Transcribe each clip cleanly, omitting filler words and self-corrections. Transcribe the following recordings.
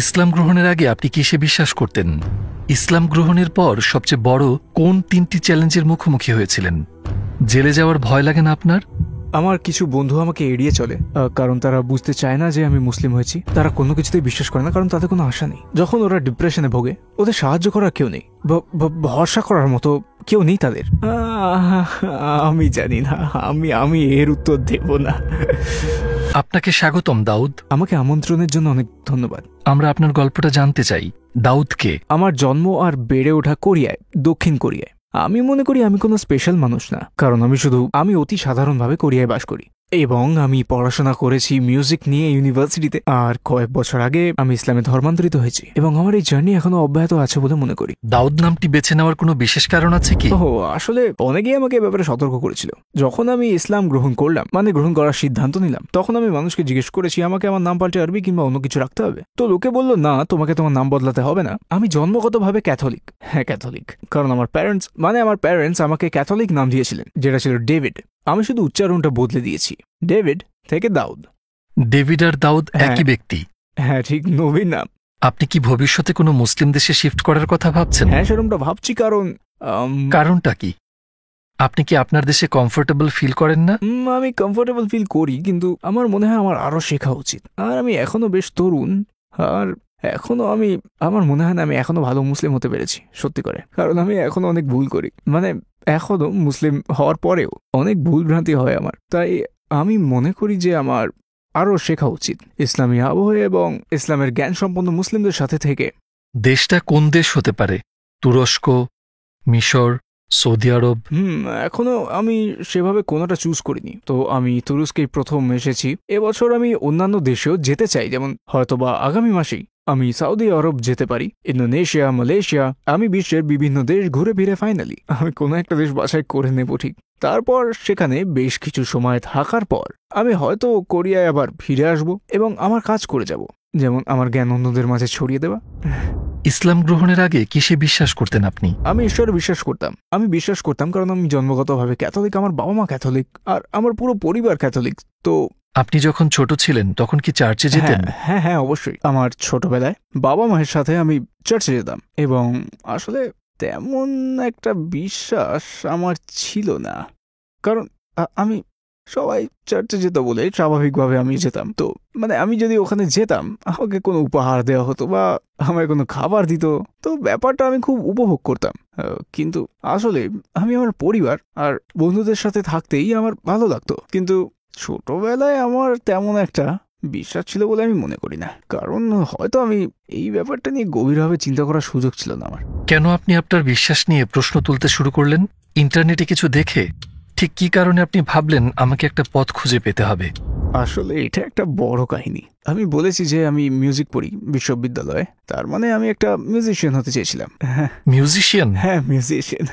ইসলাম গ্রহণের আগে আপনি কিসে বিশ্বাস করতেন? ইসলাম গ্রহণের পর সবচেয়ে বড় কোন 3টি চ্যালেঞ্জের মুখোমুখি হয়েছিলেন? জেলে যাওয়ার ভয় লাগে না আপনার? আমার কিছু বন্ধু আমাকে এড়িয়ে চলে, কারণ তারা বুঝতে চায় না যে আমি মুসলিম হয়েছি। তারা কোনো কিছুতেই বিশ্বাস করে না, কারণ তাদের কোনো আশা নেই। যখন ওরা ডিপ্রেশনে ভোগে, ওদের সাহায্য করার কেউ নেই, ভরসা করার মতো কেউ নেই তাদের। আমি জানি না, আমি এর উত্তর দেব না। আপনাকে স্বাগতম দাউদ। আমাকে আমন্ত্রণের জন্য অনেক ধন্যবাদ। আমরা আপনার গল্পটা জানতে চাই। দাউদ কে? আমার জন্ম আর বেড়ে ওঠা কোরিয়ায়, দক্ষিণ কোরিয়ায়। আমি মনে করি আমি কোনো স্পেশাল মানুষ না, কারণ আমি অতি সাধারণভাবে কোরিয়ায় বাস করি এবং আমি পড়াশোনা করেছি মিউজিক নিয়ে ইউনিভার্সিটিতে। আর কয়েক বছর আগে আমি ইসলামে ধর্মান্তরিত হয়েছি এবং আমার এই জার্নি এখনো অব্যাহত আছে বলে মনে করি। দাউদ নামটি বেছে নেওয়ার কোনো বিশেষ কারণ আছে কি? আসলে অনেকেই আমাকে ব্যাপারে সতর্ক করেছিল। যখন আমি ইসলাম গ্রহণ করলাম, গ্রহণ করার সিদ্ধান্ত নিলাম, তখন আমি মানুষকে জিজ্ঞেস করেছি আমাকে আমার নাম পাল্টে আরবি কিংবা অন্য কিছু রাখতে হবে। তো লোকে বলল না, তোমাকে তোমার নাম বদলাতে হবে না। আমি জন্মগতভাবে ক্যাথলিক। হ্যাঁ, ক্যাথলিক, কারণ আমার প্যারেন্টস আমাকে ক্যাথলিক নাম দিয়েছিলেন, যেটা ছিল ডেভিড। আমি শুধু উচ্চারণটা বদলে দিয়েছি, ডেভিড থেকে দাউদ। ডেভিড আর দাউদ একই ব্যক্তি? হ্যাঁ, ঠিক, নবীন নাম। আপনি কি ভবিষ্যতে কোনো মুসলিম দেশে শিফট করার কথা ভাবছেন? হ্যাঁ, সেরকমটা ভাবছি। কারণটা কি? আপনি কি আপনার দেশে কমফোর্টেবল ফিল করেন না? আমি কমফোর্টেবল ফিল করি, কিন্তু আমার মনে হয় আমার আরো শেখা উচিত। আর আমি এখনো বেশ তরুণ, আর আমার মনে হয় না আমি এখনো ভালো মুসলিম হতে পেরেছি, সত্যি করে। কারণ আমি এখনো অনেক ভুল করি, এখনো মুসলিম হওয়ার পরেও অনেক ভুল ভ্রান্তি হয় আমার। তাই আমি মনে করি যে আমার আরও শেখা উচিত ইসলামী আবহে এবং ইসলামের জ্ঞান সম্পন্ন মুসলিমদের সাথে থেকে। দেশটা কোন দেশ হতে পারে? তুরস্ক, মিশর, সৌদি আরব? এখনো আমি সেভাবে কোনোটা চুজ করিনি। তো আমি তুরস্কেই প্রথম এসেছি। এবছর আমি অন্যান্য দেশেও যেতে চাই, যেমন হয়তোবা আগামী মাসেই আমি সৌদি আরব যেতে পারি, ইন্দোনেশিয়া, মালয়েশিয়া। আমি বিশ্বের বিভিন্ন দেশ ঘুরে ফিরে ফাইনালি আমি কোনো একটা দেশ বাছাই করে নেব, ঠিক। তারপর সেখানে বেশ কিছু সময় থাকার পর আমি হয়তো কোরিয়ায় আবার ফিরে আসব এবং আমার কাজ করে যাব, যেমন আমার জ্ঞান অন্যদের মাঝে ছড়িয়ে দেওয়া। ইসলাম গ্রহণের আগে কিসে বিশ্বাস করতেন আপনি? আমি ঈশ্বরে বিশ্বাস করতাম। কারণ আমি জন্মগতভাবে ক্যাথলিক, আমার বাবা মা ক্যাথলিক, আর আমার পুরো পরিবার ক্যাথলিক। তো আপনি যখন ছোট ছিলেন তখন কি চার্চে যেতেন? হ্যাঁ, অবশ্যই। আমার ছোটবেলায় বাবা মায়ের সাথে আমি চার্চে যেতাম এবং আসলে তেমন একটা বিশ্বাস আমার ছিল না, কারণ আমি সবাই চার্চে যেত বলে স্বাভাবিকভাবে আমি যেতাম। তো আমি যদি ওখানে যেতাম, আমাকে কোনো উপহার দেওয়া হতো বা আমায় কোনো খাবার দিত, তো ব্যাপারটা আমি খুব উপভোগ করতাম। কিন্তু আসলে আমি আমার পরিবার আর বন্ধুদের সাথে থাকতেই আমার ভালো লাগতো। কিন্তু ছোটবেলায় আমার তেমন একটা বিশ্বাস ছিল বলে আমি মনে করি না, কারণ হয়তো আমি এই ব্যাপারটা নিয়ে গভীরভাবে চিন্তা করার সুযোগ ছিল না আমার। কেন আপনি আপনার বিশ্বাস নিয়ে প্রশ্ন তুলতে শুরু করলেন? ইন্টারনেটে কিছু দেখে? ঠিক কি কারণে আপনি ভাবলেন আমাকে একটা পথ খুঁজে পেতে হবে? আসলে এটা একটা বড় কাহিনী। আমি বলেছি যে আমি মিউজিক পড়ি বিশ্ববিদ্যালয়ে, তার আমি একটা মিউজিশিয়ান হতে চেয়েছিলাম। মিউজিশিয়ান? হ্যাঁ, মিউজিশিয়ান।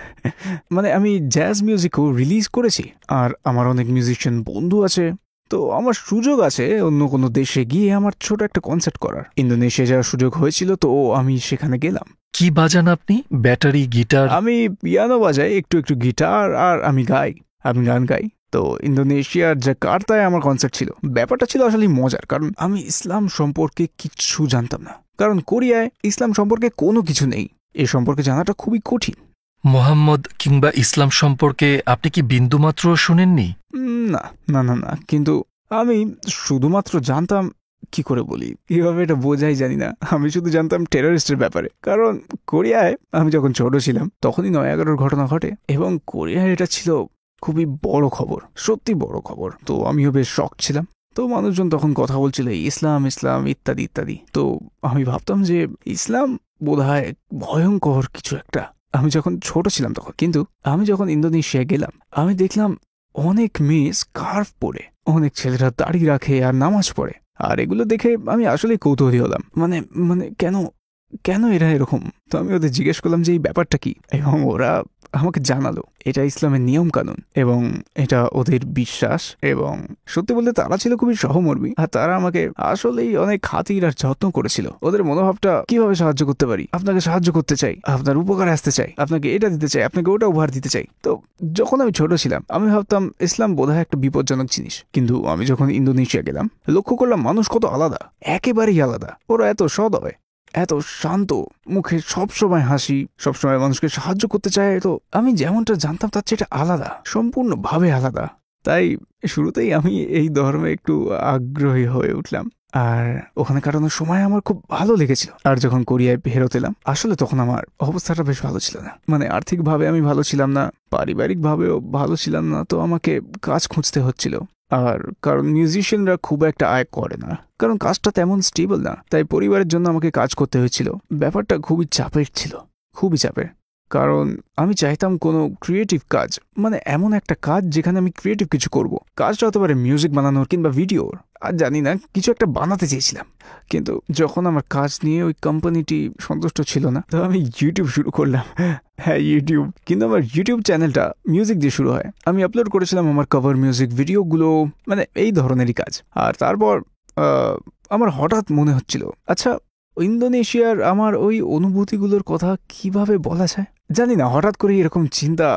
আমি জ্যাজ মিউজিকও রিলিজ করেছি, আর আমার অনেক মিউজিশিয়ান বন্ধু আছে। তো আমার সুযোগ আছে অন্য কোনো দেশে গিয়ে আমার ছোট একটা কনসার্ট করার। ইন্দোনেশিয়া যাওয়ার সুযোগ হয়েছিল, তো আমি সেখানে গেলাম। কি বাজান আপনি? Battery, guitar? আমি পিয়ানো বাজাই, একটু গিটার, আর আমি গান গাই। তো ইন্দোনেশিয়ার জাকার্তায় আমার কনসার্ট ছিল। ব্যাপারটা ছিল আসলে মজার, কারণ আমি ইসলাম সম্পর্কে কিচ্ছু জানতাম না, কারণ কোরিয়ায় ইসলাম সম্পর্কে কোনো কিছু নেই। এ সম্পর্কে জানাটা খুবই কঠিন। মোহাম্মদ কিংবা ইসলাম সম্পর্কে আপনি কি বিন্দুমাত্র শুনেননি? না, কিন্তু আমি শুধুমাত্র জানতাম, কি করে বলি, কিভাবে এটা বোঝাই জানি না। আমি শুধু জানতাম টেররিস্টের ব্যাপারে, কারণ কোরিয়ায় আমি যখন ছোট ছিলাম তখনই ৯/১১ ঘটনা ঘটে এবং কোরিয়ায় এটা ছিল খুবই বড় খবর, সত্যি বড় খবর। তো আমিও বেশ শক ছিলাম। তো মানুষজন তখন কথা বলছিল ইসলাম ইত্যাদি ইত্যাদি। তো আমি ভাবতাম যে ইসলাম বোধহয় ভয়ঙ্কর কিছু একটা। আমি যখন ছোট ছিলাম তখন। কিন্তু আমি যখন ইন্দোনেশিয়া গেলাম, আমি দেখলাম অনেক মেয়ে স্কার্ফ পরে, অনেক ছেলেরা দাড়ি রাখে আর নামাজ পড়ে। আর এগুলো দেখে আমি আসলে কৌতূহলী হলাম, কেন এরা এরকম। তো আমি ওদের জিজ্ঞেস করলাম যে এই ব্যাপারটা কি, এবং ওরা আমাকে জানালো এটা ইসলামের নিয়ম কানুন এবং এটা ওদের বিশ্বাস, এবং সত্যি বলতে তারা ছিল খুবই সহমর্মী, আর তারা আমাকে আসলেই অনেক খাতির আর যত্ন করেছিল। ওদের মনোভাবটা কিভাবে সাহায্য করতে পারি, আপনাকে সাহায্য করতে চাই, আপনার উপকারে আসতে চাই, আপনাকে এটা দিতে চাই, আপনাকে ওটা উপহার দিতে চাই। তো যখন আমি ছোট ছিলাম আমি ভাবতাম ইসলাম বোধহয় একটা বিপজ্জনক জিনিস, কিন্তু আমি যখন ইন্দোনেশিয়া গেলাম লক্ষ্য করলাম মানুষ কত আলাদা, একেবারেই আলাদা। ওরা এত সদয়, এত শান্ত, মুখে সবসময় হাসি, সবসময় মানুষকে সাহায্য করতে চায়। তো আমি যেমনটা জানতাম তার চেয়ে এটা আলাদা, সম্পূর্ণভাবে আলাদা। তাই শুরুতেই আমি এই ধর্মে একটু আগ্রহী হয়ে উঠলাম, আর ওখানে কাটানোর সময় আমার খুব ভালো লেগেছিল। আর যখন কোরিয়ায় ফেরত এলাম আসলে তখন আমার অবস্থাটা বেশ ভালো ছিল না, মানে আর্থিকভাবে আমি ভালো ছিলাম না, পারিবারিকভাবেও ভালো ছিলাম না। তো আমাকে কাজ খুঁজতে হচ্ছিল, আর কারণ মিউজিশিয়ানরা খুব একটা আয় করে না, কারণ কাজটা তেমন স্টেবল না, তাই পরিবারের জন্য আমাকে কাজ করতে হয়েছিল। ব্যাপারটা খুবই চাপের ছিল, খুবই চাপের, কারণ আমি চাইতাম কোনো ক্রিয়েটিভ কাজ, মানে এমন একটা কাজ যেখানে আমি ক্রিয়েটিভ কিছু করব। কাজটা হতে পারে মিউজিক বানানোর কিংবা ভিডিওর, আর জানি না কিছু একটা বানাতে চেয়েছিলাম। কিন্তু যখন আমার কাজ নিয়ে ওই কোম্পানিটি সন্তুষ্ট ছিল না, তো আমি ইউটিউব শুরু করলাম। হ্যাঁ, ইউটিউব, কিন্তু আমার ইউটিউব চ্যানেলটা মিউজিক দিয়ে শুরু হয়। আমি আপলোড করেছিলাম আমার কভার মিউজিক ভিডিওগুলো, মানে এই ধরনেরই কাজ। আর তারপর আমার হঠাৎ মনে হচ্ছিল, আচ্ছা ইন্দোনেশিয়ার আমার ওই অনুভূতিগুলোর কথা কিভাবে বলা যায়, জানি না, হঠাৎ করে এরকম চিন্তা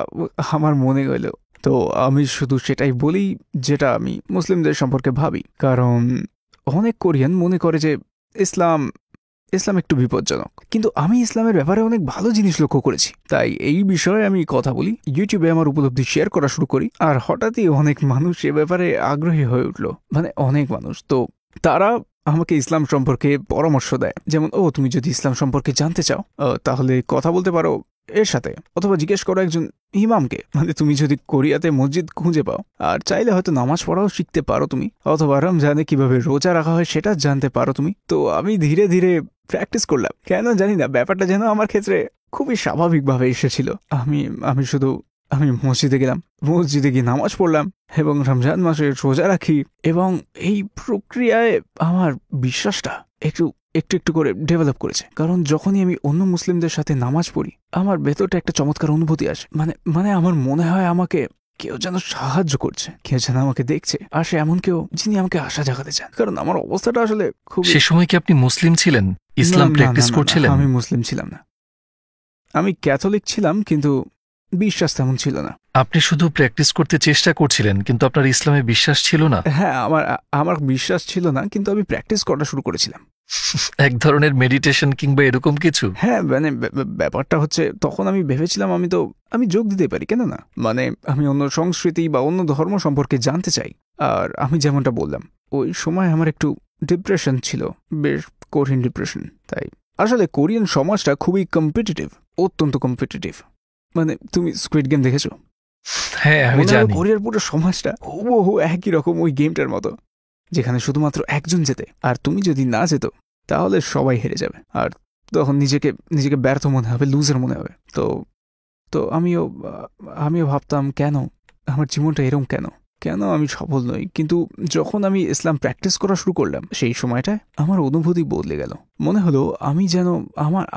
আমার মনে গেল। তো আমি শুধু সেটাই বলি যেটা আমি মুসলিমদের সম্পর্কে ভাবি, কারণ অনেক কোরিয়ান মনে করে যে ইসলাম একটু বিপজ্জনক, কিন্তু আমি ইসলামের ব্যাপারে অনেক ভালো জিনিস লক্ষ্য করেছি। তাই এই বিষয়ে আমি কথা বলি, ইউটিউবে আমার উপলব্ধি শেয়ার করা শুরু করি, আর হঠাৎই অনেক মানুষ এ ব্যাপারে আগ্রহী হয়ে উঠলো, মানে অনেক মানুষ। তো তারা আমাকে ইসলাম সম্পর্কে পরামর্শ দেয়, যেমন তুমি যদি ইসলাম সম্পর্কে জানতে চাও তাহলে কথা বলতে পারো এর সাথে, অথবা জিজ্ঞেস করো একজন ইমামকে, মানে তুমি যদি কোরিয়াতে মসজিদ খুঁজে পাও, আর চাইলে হয়তো নামাজ পড়াও শিখতে পারো তুমি, অথবা রমজানে কিভাবে রোজা রাখা হয় সেটা জানতে পারো তুমি। তো আমি ধীরে ধীরে প্র্যাকটিস করলাম, কেন জানি না ব্যাপারটা যেন আমার ক্ষেত্রে খুবই স্বাভাবিকভাবে এসেছিল। আমি মসজিদে গেলাম, মসজিদে গিয়ে নামাজ পড়লাম এবং রমজান মাসে রোজা রাখি, এবং এই প্রক্রিয়ায় আমার বিশ্বাসটা একটু একটু করে ডেভেলপ করেছে। কারণ যখনই আমি অন্য মুসলিমদের সাথে নামাজ পড়ি আমার ভেতরটা একটা চমৎকার অনুভূতি আসে, মানে আমার মনে হয় আমাকে কেউ যেন সাহায্য করছে, কেউ যেন আমাকে দেখছে, আর সে এমন কেউ যিনি আমাকে আশা জাগাতে চান। কারণ আমার অবস্থাটা আসলে খুব। সে সময় কি আপনি মুসলিম ছিলেন, ইসলাম প্র্যাকটিস করছিলেন? আমি মুসলিম ছিলাম না, আমি ক্যাথলিক ছিলাম, কিন্তু বিশ্বাস তেমন ছিল না। আপনি শুধু প্র্যাকটিস করতে চেষ্টা করছিলেন, কিন্তু আপনার ইসলামে বিশ্বাস ছিল না? হ্যাঁ, আমার বিশ্বাস ছিল না, কিন্তু আমি প্র্যাকটিস করা শুরু করেছিলাম। এক ধরনের মেডিটেশন কিংবা এরকম কিছু? হ্যাঁ, মানে ব্যাপারটা হচ্ছে তখন আমি ভেবেছিলাম আমি যোগ দিতে পারি, কেন না, মানে আমি অন্য সংস্কৃতি বা অন্য ধর্ম সম্পর্কে জানতে চাই। আর আমি যেমনটা বললাম ওই সময় আমার একটু ডিপ্রেশন ছিল, বেশ কঠিন ডিপ্রেশন। তাই আসলে কোরিয়ান সমাজটা খুবই কম্পিটিটিভ, অত্যন্ত কম্পিটিটিভ। মানে তুমি স্কুইড গেম দেখেছো? হ্যাঁ, আমি জানি। কোরিয়ার পুরো সমাজটা হুবহু একই রকম ওই গেমটার মতো, যেখানে শুধুমাত্র একজন জেতে, আর তুমি যদি না যেত তাহলে সবাই হেরে যাবে, আর তখন নিজেকে ব্যর্থ মনে হবে, লুজার মনে হবে। তো আমিও ভাবতাম কেন আমার জীবনটা এরকম, কেন আমি সফল নই। কিন্তু যখন আমি ইসলাম প্র্যাকটিস করা শুরু করলাম সেই সময়টায় আমার অনুভূতি বদলে গেল। মনে হলো আমি যেন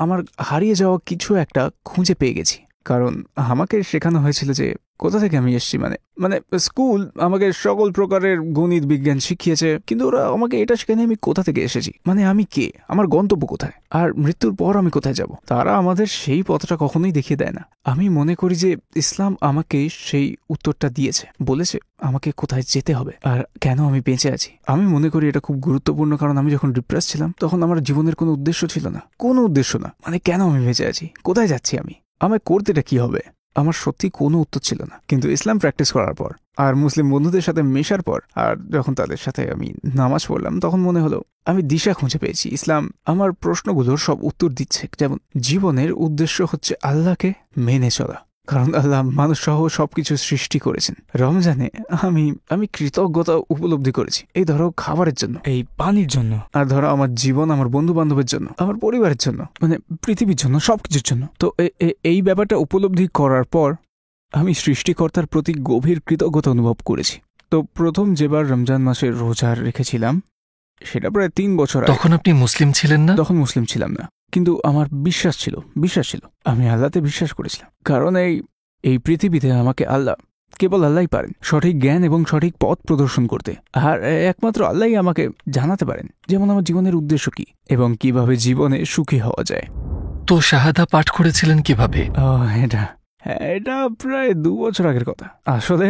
আমার হারিয়ে যাওয়া কিছু একটা খুঁজে পেয়ে গেছি। কারণ আমাকে শেখানো হয়েছিল যে কোথা থেকে আমি এসেছি, মানে স্কুল আমাকে সকল প্রকারের গণিত বিজ্ঞান শিখিয়েছে, কিন্তু ওরা আমাকে এটা শেখায়নি আমি কোথা থেকে এসেছি, মানে আমি কে, আমার গন্তব্য কোথায়, আর মৃত্যুর পর আমি কোথায় যাব। তারা আমাদের সেই পথটা কখনোই দেখিয়ে দেয় না। আমি মনে করি যে ইসলাম আমাকে সেই উত্তরটা দিয়েছে, বলেছে আমাকে কোথায় যেতে হবে আর কেন আমি বেঁচে আছি। আমি মনে করি এটা খুব গুরুত্বপূর্ণ, কারণ আমি যখন ডিপ্রেস ছিলাম তখন আমার জীবনের কোনো উদ্দেশ্য ছিল না, কোনো উদ্দেশ্য না, মানে কেন আমি বেঁচে আছি, কোথায় যাচ্ছি আমি, আমার করতেটা কি হবে, আমার সত্যি কোনো উত্তর ছিল না। কিন্তু ইসলাম প্র্যাকটিস করার পর আর মুসলিম বন্ধুদের সাথে মেশার পর আর যখন তাদের সাথে আমি নামাজ পড়লাম তখন মনে হলো আমি দিশা খুঁজে পেয়েছি। ইসলাম আমার প্রশ্নগুলোর সব উত্তর দিচ্ছে। যেমন জীবনের উদ্দেশ্য হচ্ছে আল্লাহকে মেনে চলা, কারণ আল্লাহ মানুষ সহ সবকিছু সৃষ্টি করেছেন। রমজানে আমি কৃতজ্ঞতা উপলব্ধি করেছি, এই ধরো খাবারের জন্য, এই পানির জন্য, আর ধরো আমার জীবন, আমার বন্ধু বান্ধবের জন্য, আমার পরিবারের জন্য, মানে পৃথিবীর জন্য, সবকিছুর জন্য। তো এই ব্যাপারটা উপলব্ধি করার পর আমি সৃষ্টিকর্তার প্রতি গভীর কৃতজ্ঞতা অনুভব করেছি। তো প্রথম যেবার রমজান মাসে রোজা রেখেছিলাম সেটা প্রায় 3 বছর আগে। তখন আপনি মুসলিম ছিলেন না? তখন মুসলিম ছিলাম না, কিন্তু আমার বিশ্বাস ছিল, আমি আল্লাহতে বিশ্বাস করেছিলাম। কারণ এই পৃথিবীতে আমাকে কেবল আল্লাহই পারেন সঠিক জ্ঞান এবং সঠিক পথ প্রদর্শন করতে, আর একমাত্র আল্লাহই আমাকে জানাতে পারেন যেমন আমার জীবনের উদ্দেশ্য কি এবং কিভাবে জীবনে সুখী হওয়া যায়। তো শাহাদা পাঠ করেছিলেন কিভাবে? এটা প্রায় 2 বছর আগের কথা। আসলে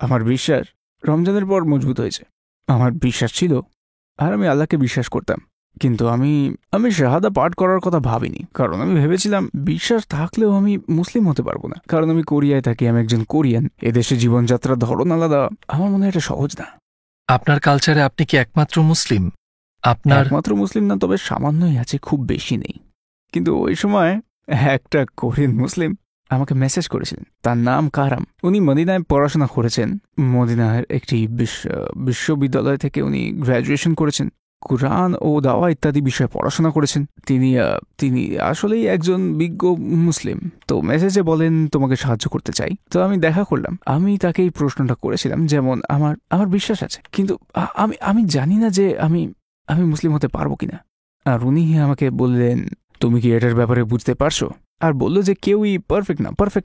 আমার বিশ্বাস রমজানের পর মজবুত হয়েছে। আমার বিশ্বাস ছিল আর আমি আল্লাহকে বিশ্বাস করতাম, কিন্তু আমি শাহাদা পাঠ করার কথা ভাবিনি, কারণ আমি ভেবেছিলাম বিশ্বাস থাকলেও আমি মুসলিম হতে পারবো না, কারণ আমি কোরিয়ায় থাকি, আমি একজন কোরিয়ান, এদেশে জীবনযাত্রার ধরন আলাদা, আমার মনে হয় এটা সহজ না। আপনার কালচারে আপনি কি একমাত্র মুসলিম? একমাত্র মুসলিম না, তবে সামান্যই আছে, খুব বেশি নেই। কিন্তু ওই সময় একটা কোরিয়ান মুসলিম আমাকে মেসেজ করেছিলেন। তার নাম কারাম। উনি মদিনায় পড়াশোনা করেছেন, মদিনার একটি বিশ্ববিদ্যালয় থেকে উনি গ্র্যাজুয়েশন করেছেন, কুরআন ও দাওয়া ইত্যাদি বিষয়ে পড়াশোনা করেছেন। তিনি আসলেই একজন বিজ্ঞ মুসলিম। তো মেসেজে বলেন তোমাকে সাহায্য করতে চাই। তো আমি দেখা করলাম, আমি তাকে এই প্রশ্নটা করেছিলাম, যেমন আমার বিশ্বাস আছে, কিন্তু আমি জানি না যে আমি মুসলিম হতে পারবো কিনা। আর উনি আমাকে বললেন তুমি কি এটার ব্যাপারে বুঝতে পারছো? আর বললো যে কেউই পারফেক্ট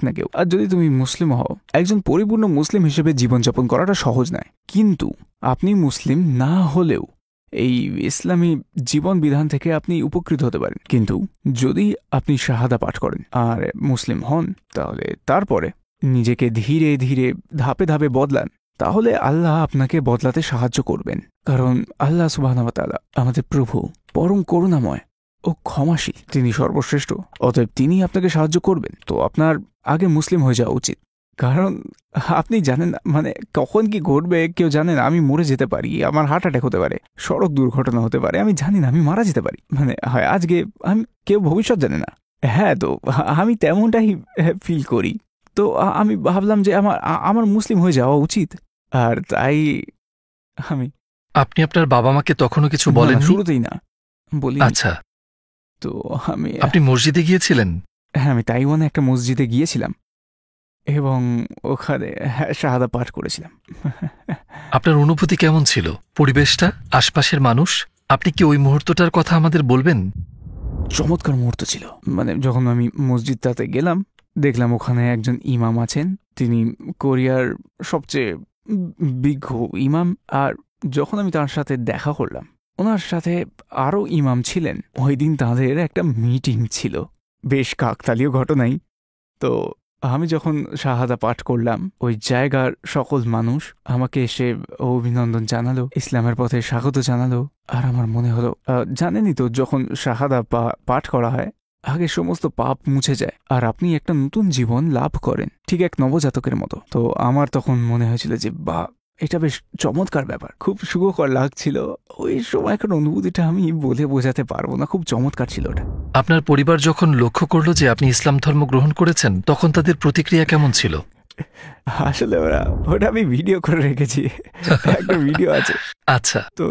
না কেউ, আর যদি তুমি মুসলিম হও, একজন পরিপূর্ণ মুসলিম হিসেবে জীবনযাপন করাটা সহজ নয়, কিন্তু আপনি মুসলিম না হলেও এই ইসলামী জীবন বিধান থেকে আপনি উপকৃত হতে পারেন। কিন্তু যদি আপনি শাহাদা পাঠ করেন আর মুসলিম হন, তাহলে তারপরে নিজেকে ধীরে ধীরে ধাপে ধাপে বদলান, তাহলে আল্লাহ আপনাকে বদলাতে সাহায্য করবেন। কারণ আল্লাহ সুবহানাহু ওয়া তাআলা আমাদের প্রভু, পরম করুণাময় ও ক্ষমাশীল, তিনি সর্বশ্রেষ্ঠ, অতএব তিনি আপনাকে সাহায্য করবেন। তো আপনার আগে মুসলিম হয়ে যাওয়া উচিত, কারণ আপনি জানেন না মানে কখন কি ঘটবে, কেউ জানেন। আমি মরে যেতে পারি, আমার হার্ট অ্যাটাক হতে পারে, সড়ক দুর্ঘটনা হতে পারে, আমি জানি না, আমি মারা যেতে পারি, মানে হয় আজকে, আমি কেউ ভবিষ্যৎ জানে না। হ্যাঁ, তো আমি তেমনটাই ফিল করি। তো আমি ভাবলাম যে আমার মুসলিম হয়ে যাওয়া উচিত, আর তাই আপনি আপনার বাবা মাকে তখনও কিছু বলেন? শুরুতেই না বলি। আচ্ছা, তো আপনি মসজিদে গিয়েছিলেন? হ্যাঁ, আমি তাইওয়ানে একটা মসজিদে গিয়েছিলাম এবং ওখানে শাহাদা পাঠ করেছিলাম। আপনার অনুভূতি কেমন ছিল? পরিবেশটা, আশপাশের মানুষ, আপনি কি ওই মুহূর্তটার কথা আমাদের বলবেন? চমৎকার মুহূর্ত ছিল। মানে যখন আমি মসজিদটাতে গেলাম, দেখলাম ওখানে একজন ইমাম আছেন, তিনি কোরিয়ার সবচেয়ে বিজ্ঞ ইমাম। আর যখন আমি তার সাথে দেখা করলাম, ওনার সাথে আরও ইমাম ছিলেন। ওই দিন তাদের একটা মিটিং ছিল, বেশ কাকতালীয় ঘটনাই। তো আমি যখন শাহাদা পাঠ করলাম, ওই জায়গার সকল মানুষ আমাকে এসে অভিনন্দন জানালো, ইসলামের পথে স্বাগত জানালো। আর আমার মনে হলো, জানেনই তো, যখন শাহাদা পাঠ করা হয়, আগে সমস্ত পাপ মুছে যায় আর আপনি একটা নতুন জীবন লাভ করেন, ঠিক এক নবজাতকের মতো। তো আমার তখন মনে হয়েছিল যে এটা বেশ চমৎকার ব্যাপার, খুব সুখকর লাগছিল। ওই সময়কার অনুভূতিটা আমি বলে বোঝাতে পারবো না, খুব চমৎকার ছিল ওটা। আপনার পরিবার যখন লক্ষ্য করলো যে আপনি ইসলাম ধর্ম গ্রহণ করেছেন, তখন তাদের প্রতিক্রিয়া কেমন ছিল? আসলে ওটা আমি ভিডিও করে রেখেছি, একটা ভিডিও আছে। আচ্ছা। তো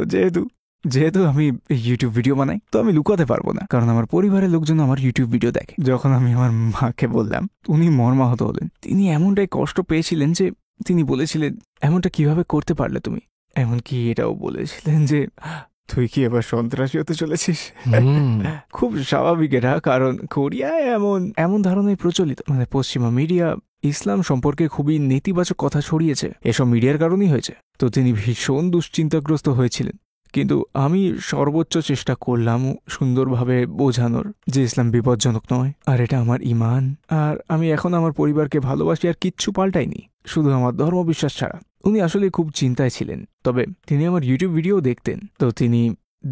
যেহেতু আমি ইউটিউব ভিডিও বানাই, তো আমি লুকাতে পারবো না, কারণ আমার পরিবারের লোকজন আমার ইউটিউব ভিডিও দেখে। যখন আমি আমার মাকে বললাম, উনি মর্মাহত হলেন। তিনি এমনটাই কষ্ট পেয়েছিলেন যে তিনি বলেছিলেন, এমনটা কিভাবে করতে পারলে তুমি? এমনকি এটাও বলেছিলেন যে তুই কি এবার সন্ত্রাসী হতে চলেছিস? খুব স্বাভাবিক এটা, কারণ কোরিয়ায় এমন ধরনের প্রচলিত, মানে পশ্চিমা মিডিয়া ইসলাম সম্পর্কে খুবই নেতিবাচক কথা ছড়িয়েছে, এসব মিডিয়ার কারণেই হয়েছে। তো তিনি ভীষণ দুশ্চিন্তাগ্রস্ত হয়েছিলেন, কিন্তু আমি সর্বোচ্চ চেষ্টা করলাম সুন্দরভাবে বোঝানোর যে ইসলাম বিপজ্জনক নয়, আর এটা আমার ঈমান, আর আমি এখন আমার পরিবারকে ভালোবাসি, আর কিচ্ছু পাল্টাইনি, শুধু আমার ধর্মবিশ্বাস ছাড়া। উনি আসলে খুব চিন্তায় ছিলেন, তবে তিনি আমার ইউটিউব ভিডিও দেখতেন। তো তিনি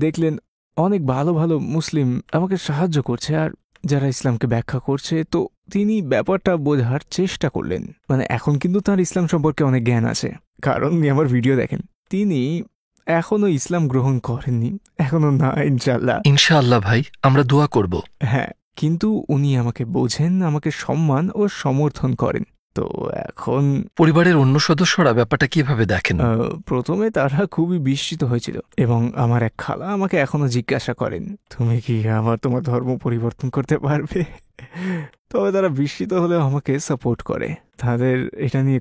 দেখলেন অনেক ভালো ভালো মুসলিম আমাকে সাহায্য করছে, আর যারা ইসলামকে ব্যাখ্যা করছে। তো তিনি ব্যাপারটা বোঝার চেষ্টা করলেন, মানে এখন কিন্তু তার ইসলাম সম্পর্কে অনেক জ্ঞান আছে, কারণ উনি আমার ভিডিও দেখেন। তিনি এখনো ইসলাম গ্রহণ করেননি, এখনো না। ইনশাআল্লাহ ভাই, আমরা দোয়া করব। হ্যাঁ, কিন্তু উনি আমাকে বোঝেন, আমাকে সম্মান ও সমর্থন করেন। তো এখন পরিবারের অন্য সদস্যরা ব্যাপারটা কিভাবে দেখেন? প্রথমে তারা খুবই বিস্মিত হয়েছিল, এবং আমার এক খালা আমাকে এখনো জিজ্ঞাসা করেন, তুমি কি তোমার ধর্ম পরিবর্তন করতে পারবে? তবে তারা বিস্মিত হলেও আমাকে সাপোর্ট করে, তাদের এটা নিয়ে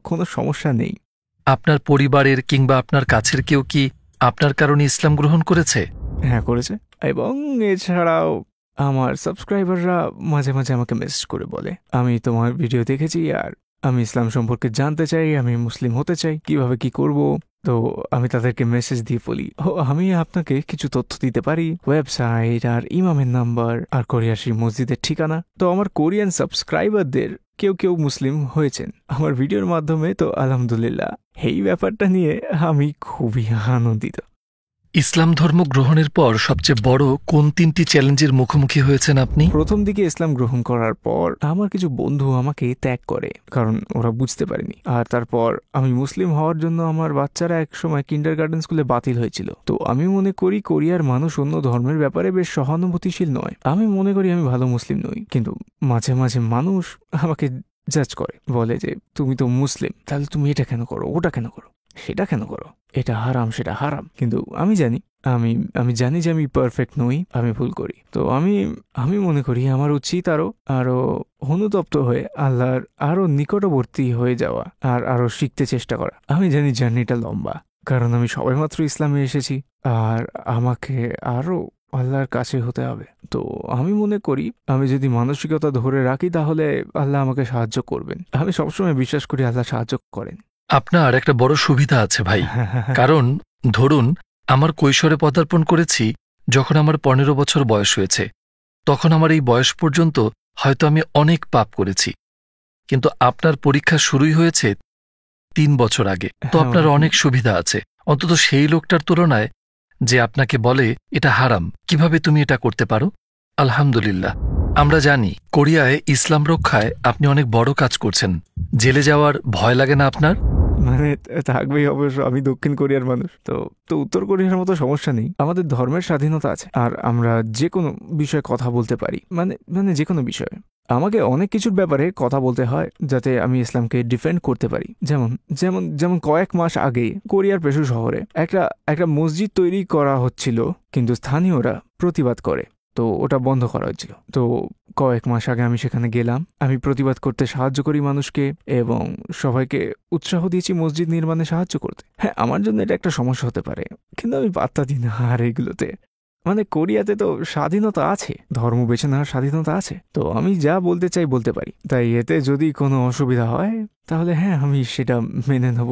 কোনো সমস্যা নেই। আপনার পরিবারের কিংবা আপনার কাছের কেউ কি আপনার কারণে ইসলাম গ্রহণ করেছে? হ্যাঁ, করেছে। এবং এছাড়াও আমার সাবস্ক্রাইবাররা মাঝে মাঝে আমাকে মেসেজ করে বলে, আমি তোমার ভিডিও দেখেছি আর আমি ইসলাম সম্পর্কে জানতে চাই, আমি মুসলিম হতে চাই, কিভাবে কি করব। তো আমি তাদেরকে মেসেজ দিয়ে বলি, ও আমি আপনাকে কিছু তথ্য দিতে পারি, ওয়েবসাইট আর ইমামের নাম্বার আর কোরিয়ার সেই মসজিদের ঠিকানা। তো আমার কোরিয়ান সাবস্ক্রাইবারদের কেউ কেউ মুসলিম হয়েছেন আমার ভিডিওর মাধ্যমে। তো আলহামদুলিল্লাহ, এই ব্যাপারটা নিয়ে আমি খুবই আনন্দিত। ইসলাম ধর্ম গ্রহণের পর সবচেয়ে বড় কোন 3টি চ্যালেঞ্জের মুখোমুখি হয়েছেন আপনি? প্রথম দিকে ইসলাম গ্রহণ করার পর আমার কিছু বন্ধু আমাকে ত্যাগ করে, কারণ ওরা বুঝতে পারেনি। আর তারপর আমি মুসলিম হওয়ার জন্য আমার বাচ্চারা এক সময় কিন্ডারগার্টেন স্কুলে বাতিল হয়েছিল। তো আমি মনে করি কোরিয়ার মানুষ অন্য ধর্মের ব্যাপারে বেশ সহানুভূতিশীল নয়। আমি মনে করি আমি ভালো মুসলিম নই, কিন্তু মাঝে মাঝে মানুষ আমাকে জাজ করে, বলে যে তুমি তো মুসলিম, তাহলে তুমি এটা কেন করো, ওটা কেন করো, সেটা কেন করো, এটা হারাম সেটা হারাম। কিন্তু আমি জানি আমি জানি যে আমি পারফেক্ট নই, আমি ভুল করি। তো আমি মনে করি আমার উচিত আরো অনুতপ্ত হয়ে আল্লাহর আরো নিকটবর্তী হয়ে যাওয়া আর আরো শিখতে চেষ্টা করা। আমি জানি জার্নিটা লম্বা, কারণ আমি সবেমাত্র ইসলামে এসেছি আর আমাকে আরো আল্লাহর কাছে হতে হবে। তো আমি মনে করি আমি যদি মানসিকতা ধরে রাখি তাহলে আল্লাহ আমাকে সাহায্য করবেন। আমি সবসময় বিশ্বাস করি আল্লাহ সাহায্য করেন। আপনার একটা বড় সুবিধা আছে ভাই, কারণ ধরুন আমার কৈশোরে পদার্পণ করেছি যখন আমার 15 বছর বয়স হয়েছে। তখন আমার এই বয়স পর্যন্ত হয়তো আমি অনেক পাপ করেছি, কিন্তু আপনার পরীক্ষা শুরুই হয়েছে 3 বছর আগে। তো আপনার অনেক সুবিধা আছে, অন্তত সেই লোকটার তুলনায় যে আপনাকে বলে এটা হারাম, কিভাবে তুমি এটা করতে পারো। আলহামদুলিল্লাহ, আমরা জানি কোরিয়ায় ইসলাম রক্ষায় আপনি অনেক বড় কাজ করছেন। জেলে যাওয়ার ভয় লাগে না আপনার? মানে থাকবেই অবশ্য, আমি দক্ষিণ কোরিয়ার মানুষ। তো উত্তর কোরিয়ার মতো সমস্যা নেই, আমাদের ধর্মের স্বাধীনতা আছে আর আমরা যে কোনো বিষয়ে কথা বলতে পারি, মানে যে কোনো বিষয়ে। আমাকে অনেক কিছুর ব্যাপারে কথা বলতে হয় যাতে আমি ইসলামকে ডিফেন্ড করতে পারি। যেমন যেমন যেমন কয়েক মাস আগে কোরিয়ার পেশু শহরে একটা মসজিদ তৈরি করা হচ্ছিল, কিন্তু স্থানীয়রা প্রতিবাদ করে, তো ওটা বন্ধ করা হয়েছিল। তো কয়েক মাস আগে আমি সেখানে গেলাম, আমি প্রতিবাদ করতে সাহায্য করি মানুষকে এবং সবাইকে উৎসাহ দিয়েছি মসজিদ নির্মাণে সাহায্য করতে। হ্যাঁ, আমার জন্য এটা একটা সমস্যা হতে পারে, কিন্তু আমি পাত্তা দিই না আর এগুলোতে। মানে কোরিয়াতে তো স্বাধীনতা আছে, ধর্ম বেছে নেওয়ার স্বাধীনতা আছে, তো আমি যা বলতে চাই বলতে পারি। তাই এতে যদি কোনো অসুবিধা হয় তাহলে হ্যাঁ, আমি সেটা মেনে নেব।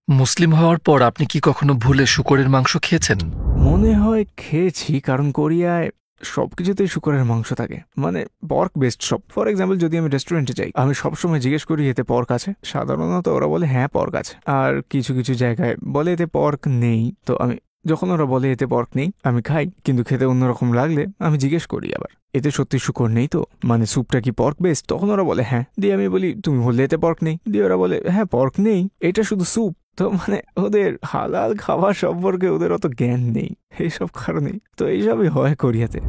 মুসলিম হওয়ার পর আপনি কি কখনো ভুলে শূকরের মাংস খেয়েছেন? মনে হয় খেয়েছি, কারণ কোরিয়ায় সবকিছুতেই শূকরের মাংস থাকে, মানে পর্ক বেস্ট সব। ফর এক্সাম্পল, যদি আমি রেস্টুরেন্টে যাই, আমি সবসময় জিজ্ঞেস করি এতে পর্ক আছে। সাধারণত ওরা বলে হ্যাঁ পর্ক আছে, আর কিছু কিছু জায়গায় বলে এতে পর্ক নেই। তো যখন ওরা বলে এতে পর্ক নেই, আমি খাই, কিন্তু খেতে অন্যরকম লাগলে আমি জিজ্ঞেস করি আবার এতে সত্যি শূকর নেই তো, মানে স্যুপটা কি পর্ক বেস্ট? তখন ওরা বলে হ্যাঁ। দিয়ে আমি বলি তুমি বললে এতে পর্ক নেই, দিয়ে ওরা বলে হ্যাঁ পর্ক নেই, এটা শুধু স্যুপ। তো মানে ওদের হালাল খাবার সম্পর্কে ওদের অত জ্ঞান নেই, এইসব কারণেই তো এইসবই হয় কোরিয়াতে।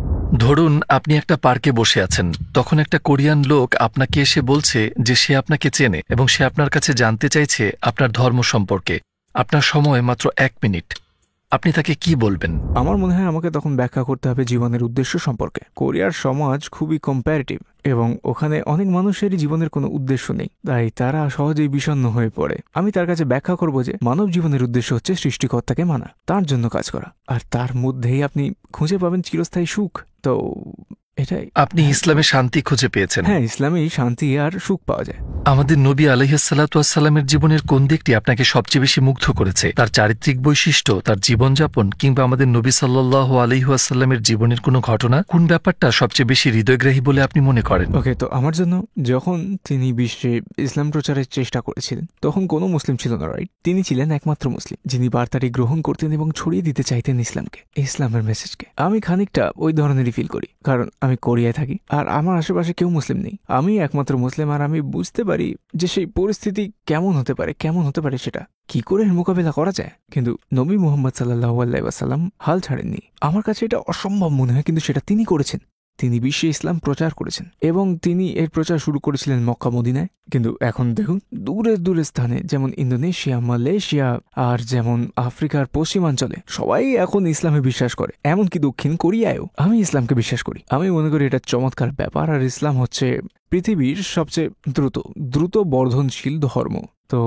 ধরুন আপনি একটা পার্কে বসে আছেন, তখন একটা কোরিয়ান লোক আপনাকে এসে বলছে যে সে আপনাকে চেনে এবং সে আপনার কাছে জানতে চাইছে আপনার ধর্ম সম্পর্কে। আপনার সময় মাত্র 1 মিনিট, আপনি তাকে কি বলবেন? আমার মনে হয় আমাকে তখন ব্যাখ্যা করতে হবে জীবনের উদ্দেশ্য সম্পর্কে। কোরিয়ার সমাজ খুবই কম্প্যারেটিভ এবং ওখানে অনেক মানুষেরই জীবনের কোনো উদ্দেশ্য নেই, তাই তারা সহজেই বিষণ্ণ হয়ে পড়ে। আমি তার কাছে ব্যাখ্যা করব যে মানব জীবনের উদ্দেশ্য হচ্ছে সৃষ্টিকর্তাকে মানা, তার জন্য কাজ করা, আর তার মধ্যেই আপনি খুঁজে পাবেন চিরস্থায়ী সুখ। তো এটাই। আপনি ইসলামে শান্তি খুঁজে পেয়েছেন? হ্যাঁ, ইসলামেই শান্তি আর সুখ পাওয়া যায়। আমাদের নবী আলাইহিসসালামের জীবনের কোন দিকটি আপনাকে সবচেয়ে বেশি মুগ্ধ করেছে? তার চারিত্রিক বৈশিষ্ট্য, তার জীবনযাপন, কিংবা আমাদের নবী সাল্লাল্লাহু আলাইহি ওয়াসাল্লামের জীবনের কোনো ঘটনা? কোন ব্যাপারটা সবচেয়ে বেশি হৃদয়গ্রাহী বলে আপনি মনে করেন? ওকে, তো আমার জন্য যখন তিনি বিশ্বে ইসলাম প্রচারের চেষ্টা করেছিলেন তখন কোনো মুসলিম ছিল না, রাইট? তিনি ছিলেন একমাত্র মুসলিম যিনি বার্তাটি গ্রহণ করতেন এবং ছড়িয়ে দিতে চাইতেন ইসলামকে, ইসলামের মেসেজকে। আমি খানিকটা ওই ধরনেরই ফিল করি, কারণ আমি কোরিয়ায় থাকি আর আমার আশেপাশে কেউ মুসলিম নেই। আমি একমাত্র মুসলিম আর আমি বুঝতে পারি যে সেই পরিস্থিতি কেমন হতে পারে, সেটা কি করে এর মোকাবেলা করা যায়। কিন্তু নবী মুহাম্মদ সাল্লাল্লাহু আলাইহি ওয়াসাল্লাম হাল ছাড়েননি। আমার কাছে এটা অসম্ভব মনে হয়, কিন্তু সেটা তিনি করেছেন। তিনি বিশ্বে ইসলাম প্রচার করেছেন এবং তিনি এর প্রচার শুরু করেছিলেন মক্কা মদিনায়। কিন্তু এখন দেখুন দূরের দূরের স্থানে যেমন ইন্দোনেশিয়া, মালয়েশিয়া আর যেমন আফ্রিকার পশ্চিমাঞ্চলে সবাই এখন ইসলামে বিশ্বাস করে, এমনকি দক্ষিণ কোরিয়ায়ও আমি ইসলামকে বিশ্বাস করি। আমি মনে করি এটা চমৎকার ব্যাপার। আর ইসলাম হচ্ছে পৃথিবীর সবচেয়ে দ্রুত বর্ধনশীল ধর্ম। তো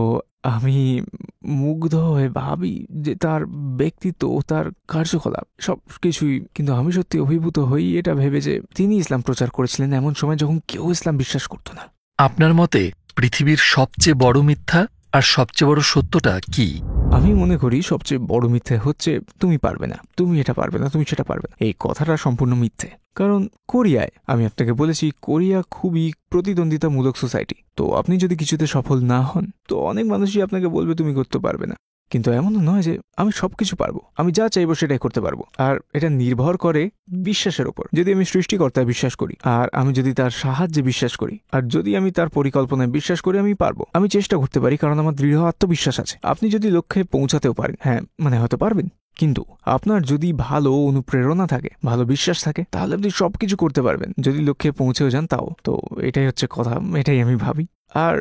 আমি মুগ্ধ হয়ে ভাবি যে তার ব্যক্তিত্ব, তার কার্যকলাপ সবকিছুই, কিন্তু আমি সত্যি অভিভূত হই এটা ভেবে যে তিনি ইসলাম প্রচার করেছিলেন এমন সময় যখন কেউ ইসলাম বিশ্বাস করতো না। আপনার মতে পৃথিবীর সবচেয়ে বড় মিথ্যা আর সবচেয়ে বড় সত্যটা কি? আমি মনে করি সবচেয়ে বড় মিথ্যে হচ্ছে তুমি পারবে না, তুমি এটা পারবে না, তুমি সেটা পারবে না। এই কথাটা সম্পূর্ণ মিথ্যে। কারণ কোরিয়ায়, আমি আপনাকে বলেছি, কোরিয়া খুবই প্রতিদ্বন্দ্বিতামূলক সোসাইটি। তো আপনি যদি কিছুতে সফল না হন তো অনেক মানুষই আপনাকে বলবে তুমি করতে পারবে না। কিন্তু এমনও নয় যে আমি সবকিছু পারবো, আমি যা চাইবো সেটাই করতে পারবো। আর এটা নির্ভর করে বিশ্বাসের ওপর। যদি আমি সৃষ্টিকর্তায় বিশ্বাস করি, আর আমি যদি তার সাহায্যে বিশ্বাস করি, আর যদি আমি তার পরিকল্পনায় বিশ্বাস করি, আমি পারবো। আমি চেষ্টা করতে পারি কারণ আমার দৃঢ় আত্মবিশ্বাস আছে। আপনি যদি লক্ষ্যে পৌঁছাতেও পারেন, হ্যাঁ মানে হয়তো পারবেন, কিন্তু আপনার যদি ভালো অনুপ্রেরণা থাকে, ভালো বিশ্বাস থাকে, তাহলে আপনি সবকিছু করতে পারবেন। যদি লক্ষ্যে পৌঁছেও যান তাও। তো এটাই হচ্ছে কথা, এটাই আমি ভাবি। আর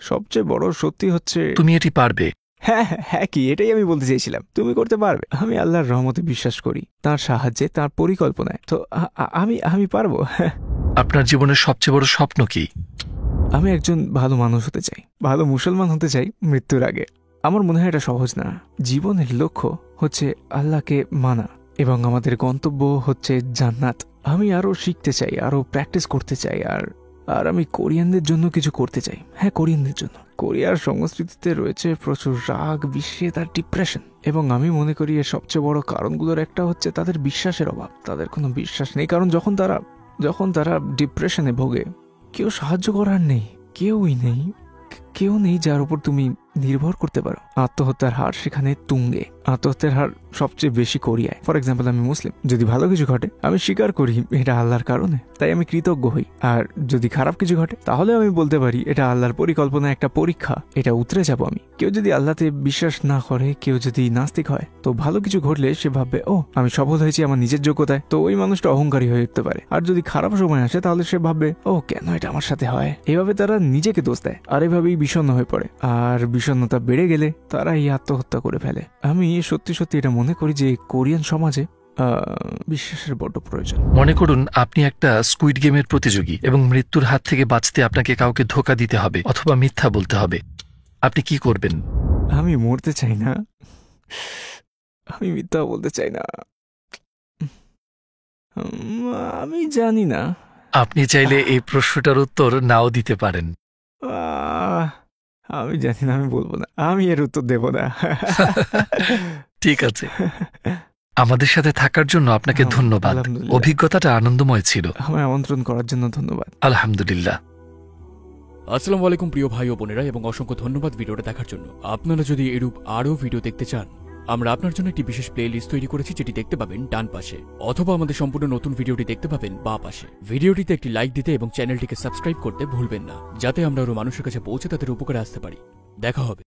সবচেয়ে বড় সত্যি হচ্ছে তুমি এটি পারবে। হ্যাঁ হ্যাঁ হ্যাঁ, কি এটাই আমি বলতে চাইছিলাম, তুমি করতে পারবে। আমি আল্লাহর রহমতে বিশ্বাস করি, তার সাহায্যে, তার পরিকল্পনায়। তো আমি পারবো। আপনার জীবনের সবচেয়ে বড় স্বপ্ন কি? আমি একজন ভালো মানুষ হতে চাই, ভালো মুসলমান হতে চাই মৃত্যুর আগে। আমার মনে হয় এটা সহজ না। জীবনের লক্ষ্য হচ্ছে আল্লাহকে মানা এবং আমাদের গন্তব্য হচ্ছে জান্নাত। আমি আরও শিখতে চাই, আরও প্র্যাকটিস করতে চাই, আর আমি কোরিয়ানদের জন্য কিছু করতে চাই। হ্যাঁ, কোরিয়ানদের জন্য। কোরিয়ার সংস্কৃতিতে রয়েছে প্রচুর রাগ, বিস্মিত আর ডিপ্রেশন, এবং আমি মনে করি এর সবচেয়ে বড় কারণগুলোর একটা হচ্ছে তাদের বিশ্বাসের অভাব। তাদের কোনো বিশ্বাস নেই, কারণ যখন তারা ডিপ্রেশনে ভোগে, কেউ সাহায্য করার নেই, কেউই নেই, কেউ নেই যার উপর তুমি নির্ভর করতে পারো। আত্মহত্যার হার সেখানে তুঙ্গে। আত্মহত্যার হার সবচেয়ে বেশি কোরিয়ায়। ফর এক্সাম্পল, আমি মুসলিম, যদি ভালো কিছু ঘটে আমি স্বীকার করি এটা আল্লাহর কারণে, তাই আমি কৃতজ্ঞ হই। আর যদি খারাপ কিছু ঘটে তাহলে আমি বলতে পারি এটা আল্লাহর পরিকল্পনা, একটা পরীক্ষা, এটা উতরে যাবো আমি। কেউ যদি আল্লাহতে বিশ্বাস না করে, কেউ যদি নাস্তিক হয়, তো ভালো কিছু ঘটলে সে ভাববে ও আমি সফল হয়েছি আমার নিজের যোগ্যতায়, তো ওই মানুষটা অহংকারী হয়ে উঠতে পারে। আর যদি খারাপ সময় আসে তাহলে সে ভাববে ও কেন এটা আমার সাথে হয়। এভাবে তারা নিজেকে দোষ দেয়, আর এভাবেই বিষণ্ণ হয়ে পড়ে। আর বিষণ্ণতা বেড়ে গেলে তারা এই আত্মহত্যা করে ফেলে। আমি সত্যি সত্যি এটা মনে করি যে কোরিয়ান সমাজে বিশ্বাসের বড্ড প্রয়োজন। মনে করুন আপনি একটা স্কুইড গেমের প্রতিযোগী এবং মৃত্যুর হাত থেকে বাঁচতে আপনাকে কাউকে ধোঁকা দিতে হবে অথবা মিথ্যা বলতে হবে। আপনি কি করবেন? আমি মরতে চাই না, আমি মিথ্যা বলতে চাই না। আমি জানি না। আপনি চাইলে এই প্রশ্নটার উত্তর নাও দিতে পারেন। আমি জানি না, আমি বলবো না, আমি এর উত্তর দেব না। ঠিক আছে, আমাদের সাথে থাকার জন্য আপনাকে ধন্যবাদ। অভিজ্ঞতাটা আনন্দময় ছিল। আমায় আমন্ত্রণ করার জন্য ধন্যবাদ। আলহামদুলিল্লাহ। আসসালামু আলাইকুম প্রিয় ভাই ও বোনেরা, এবং অসংখ্য ধন্যবাদ ভিডিওটা দেখার জন্য। আপনারা যদি এরূপ আরও ভিডিও দেখতে চান, আমরা আপনার জন্য একটি বিশেষ প্লে লিস্ট তৈরি করেছি, যেটি দেখতে পাবেন ডান পাশে, অথবা আমাদের সম্পূর্ণ নতুন ভিডিওটি দেখতে পাবেন বাঁ পাশে। ভিডিওটিতে একটি লাইক দিতে এবং চ্যানেলটিকে সাবস্ক্রাইব করতে ভুলবেন না, যাতে আমরা আরও মানুষের কাছে পৌঁছে তাদের উপকারে আসতে পারি। দেখা হবে।